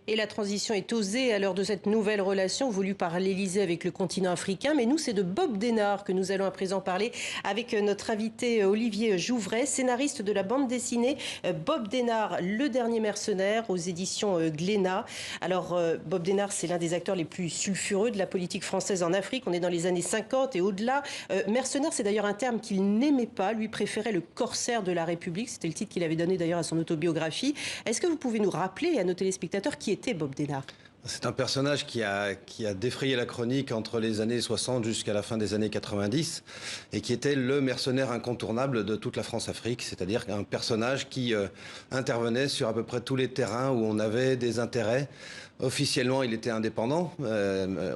Et la transition est osée à l'heure de cette nouvelle relation voulue par l'Élysée avec le continent africain. Mais nous, c'est de Bob Denard que nous allons à présent parler avec notre invité Olivier Jouvray, scénariste de la bande dessinée Bob Denard, le dernier mercenaire aux éditions Glénat. Alors, Bob Denard, c'est l'un des acteurs les plus sulfureux de la politique française en Afrique. On est dans les années 50 et au-delà. Mercenaire, c'est d'ailleurs un terme qu'il n'aimait pas. Lui préférait le corsaire de la République. C'était le titre qu'il avait donné d'ailleurs à son autobiographie. Est-ce que vous pouvez nous rappeler à nos téléspectateurs qui était Bob Denard? C'est un personnage qui a défrayé la chronique entre les années 60 jusqu'à la fin des années 90 et qui était le mercenaire incontournable de toute la France-Afrique, c'est-à-dire un personnage qui intervenait sur à peu près tous les terrains où on avait des intérêts. Officiellement, il était indépendant.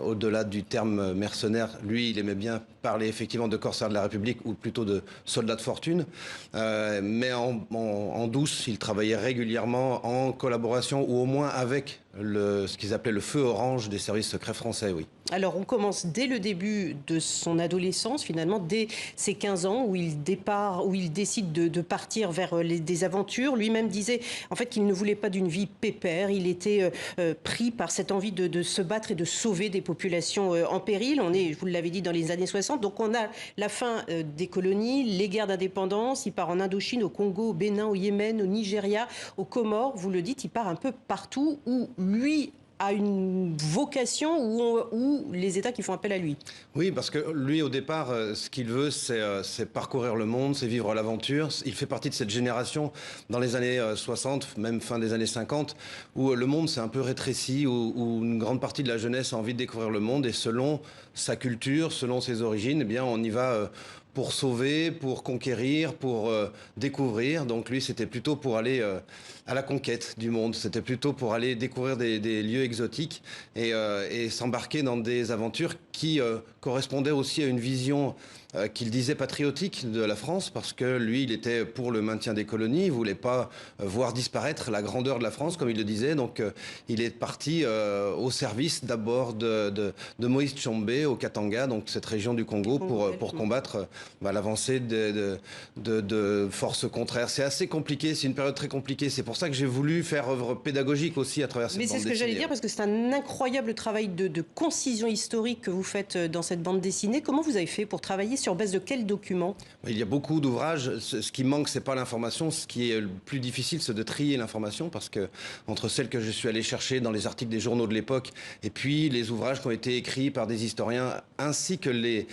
Au-delà du terme mercenaire, lui, il aimait bien parler effectivement de corsaire de la République ou plutôt de soldat de fortune. Mais en douce, il travaillait régulièrement en collaboration ou au moins avec ce qu'ils appelaient le feu orange des services secrets français, oui. Alors, on commence dès le début de son adolescence, finalement, dès ses 15 ans, où il décide de partir vers des aventures. Lui-même disait, en fait, qu'il ne voulait pas d'une vie pépère. Il était pris par cette envie de se battre et de sauver des populations en péril. On est, je vous l'avais dit, dans les années 60. Donc, on a la fin des colonies, les guerres d'indépendance. Il part en Indochine, au Congo, au Bénin, au Yémen, au Nigeria, aux Comores. Vous le dites, il part un peu partout où lui a une vocation ou les États qui font appel à lui. Oui, parce que lui, au départ, ce qu'il veut, c'est parcourir le monde, c'est vivre l'aventure. Il fait partie de cette génération dans les années 60, même fin des années 50, où le monde s'est un peu rétréci, où une grande partie de la jeunesse a envie de découvrir le monde. Et selon sa culture, selon ses origines, eh bien, on y va pour sauver, pour conquérir, pour découvrir. Donc lui, c'était plutôt pour aller à la conquête du monde. C'était plutôt pour aller découvrir des lieux exotiques et s'embarquer dans des aventures qui correspondaient aussi à une vision qu'il disait patriotique de la France, parce que lui, il était pour le maintien des colonies, il voulait pas voir disparaître la grandeur de la France, comme il le disait. Donc, il est parti au service d'abord de Moïse Tshombe au Katanga, donc cette région du Congo, pour combattre l'avancée de forces contraires. C'est assez compliqué, c'est une période très compliquée. C'est pour ça que j'ai voulu faire œuvre pédagogique aussi à travers cette bande dessinée. Mais c'est ce que j'allais dire, parce que c'est un incroyable travail de concision historique que vous faites dans cette bande dessinée. Comment vous avez fait pour travailler sur base de quels documents? Il y a beaucoup d'ouvrages. Ce qui manque, c'est pas l'information. Ce qui est le plus difficile, c'est de trier l'information, parce que entre celles que je suis allé chercher dans les articles des journaux de l'époque et puis les ouvrages qui ont été écrits par des historiens, ainsi que les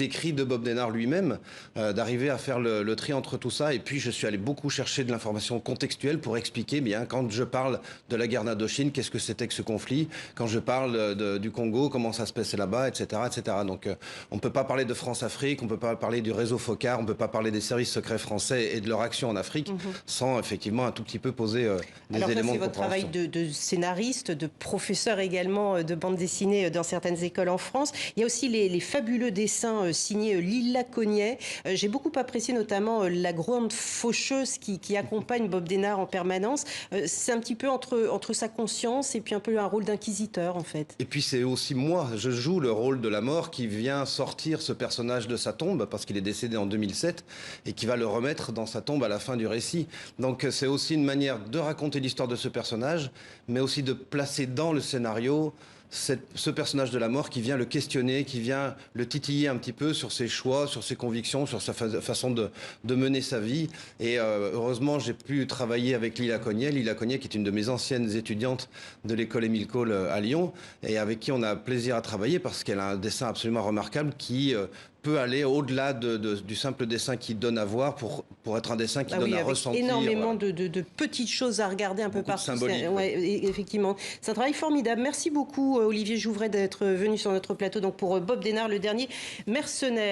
écrits de Bob Denard lui-même, d'arriver à faire le tri entre tout ça. Et puis je suis allé beaucoup chercher de l'information contextuelle pour expliquer, bien, quand je parle de la guerre d'Indochine, qu'est-ce que c'était que ce conflit? Quand je parle du Congo, comment ça se passait là-bas, etc., etc. Donc on ne peut pas parler de France-Afrique, on ne peut pas parler du réseau FOCAR, on ne peut pas parler des services secrets français et de leur action en Afrique sans effectivement un tout petit peu poser des éléments de compréhension. C'est votre travail de scénariste, de professeur également de bande dessinée dans certaines écoles en France. Il y a aussi les fabuleux dessins signés Lila Cognet. J'ai beaucoup apprécié notamment la grande faucheuse qui accompagne Bob Denard en permanence. C'est un petit peu entre sa conscience et puis un peu un rôle d'inquisiteur en fait. Et puis c'est aussi moi, je joue le rôle de la mort qui vient sortir ce personnage de sa tombe, parce qu'il est décédé en 2007, et qui va le remettre dans sa tombe à la fin du récit. Donc c'est aussi une manière de raconter l'histoire de ce personnage, mais aussi de placer dans le scénario ce personnage de la mort qui vient le questionner, qui vient le titiller un petit peu sur ses choix, sur ses convictions, sur sa façon de mener sa vie. Et heureusement, j'ai pu travailler avec Lila Cognet. Lila Cognet, qui est une de mes anciennes étudiantes de l'école Émile Cole à Lyon, et avec qui on a plaisir à travailler parce qu'elle a un dessin absolument remarquable qui peut aller au-delà du simple dessin qui donne à voir pour être un dessin qui donne à ressentir. Énormément de petites choses à regarder un peu partout. Ouais, effectivement, c'est un travail formidable. Merci beaucoup Olivier Jouvray d'être venu sur notre plateau donc pour Bob Denard, le dernier mercenaire.